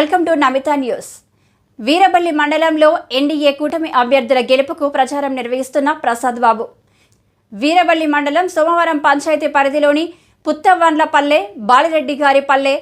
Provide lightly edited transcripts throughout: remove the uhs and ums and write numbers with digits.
Welcome to Namita news. Veeraballi మండలంలో NDA కూటమి అభ్యర్థుల గెలుపుకు ప్రచారం నిర్వహిస్తున్న ప్రసాద్ బాబు. వీరబల్లి మండలం సోమవారం పంచాయతీ పరిధిలోని పుత్తవాన్లపల్లె, బాలిరెడ్డిగారిపల్లె,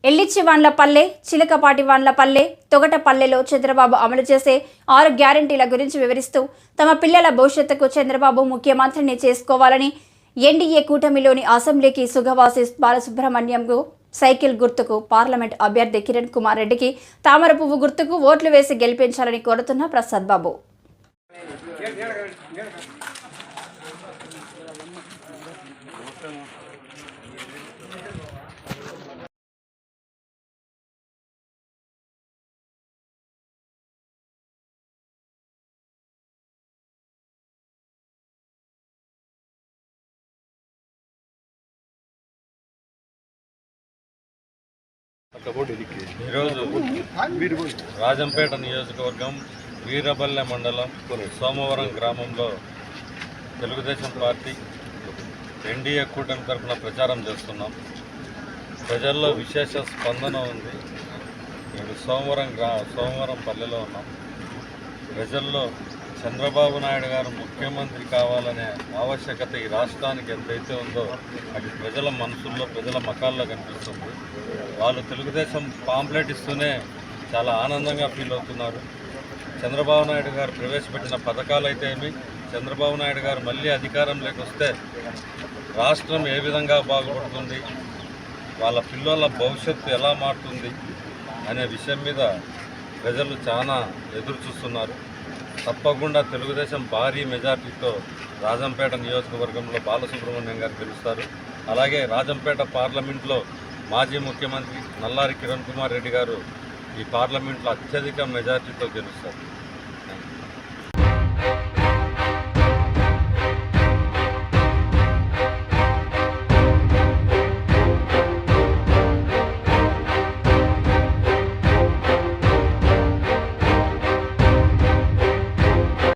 ఎల్లిచ్చివాన్లపల్లె, చిలకపాటివాన్లపల్లె, తొగటపల్లెలో చంద్రబాబు అమలు చేసే 6 గ్యారంటీల గురించి వివరిస్తూ తమ పిల్లల భవిష్యత్తుకు చంద్రబాబు ముఖ్యమంత్రిని చేసుకోవాలని ఎన్డీఏ కూటమిలోని అసెంబ్లీకి సుగవాసి బాలసుబ్రహ్మణ్యంకు సైకిల్ గుర్తుకు, పార్లమెంట్ అభ్యర్థి కిరణ్ కుమార్ రెడ్డికి తామర పువ్వు గుర్తుకు ఓట్లు వేసి గెలిపించాలని కోరుతున్న ప్రసాద్ బాబు. ఈరోజు రాజంపేట నియోజకవర్గం వీరబల్లె మండలం సోమవరం గ్రామంలో తెలుగుదేశం పార్టీ ఎన్డీఏ కూటమి తరఫున ప్రచారం చేస్తున్నాం. ప్రజల్లో విశేష స్పందన ఉంది. ఇప్పుడు సోమవరం పల్లెలో ఉన్నాం. ప్రజల్లో చంద్రబాబు నాయుడు గారు ముఖ్యమంత్రి కావాలనే ఆవశ్యకత ఈ రాష్ట్రానికి ఎంతైతే ఉందో అది ప్రజల మనసుల్లో, ప్రజల మకాల్లో కనిపిస్తుంది. వాళ్ళు తెలుగుదేశం పాంప్లెట్ ఇస్తూనే చాలా ఆనందంగా ఫీల్ అవుతున్నారు. చంద్రబాబు నాయుడు గారు ప్రవేశపెట్టిన పథకాలు అయితే ఏమి, చంద్రబాబు నాయుడు గారు మళ్ళీ అధికారంలోకి వస్తే రాష్ట్రం ఏ విధంగా బాగుపడుతుంది, వాళ్ళ పిల్లల భవిష్యత్తు ఎలా మారుతుంది అనే విషయం మీద ప్రజలు చాలా ఎదురు చూస్తున్నారు. తప్పకుండా తెలుగుదేశం భారీ మెజార్టీతో రాజంపేట నియోజకవర్గంలో బాలసుబ్రహ్మణ్యం గారు గెలుస్తారు. అలాగే రాజంపేట పార్లమెంట్లో మాజీ ముఖ్యమంత్రి నల్లారి కిరణ్ కుమార్ రెడ్డి గారు ఈ పార్లమెంట్లో అత్యధిక మెజార్టీతో గెలుస్తారు.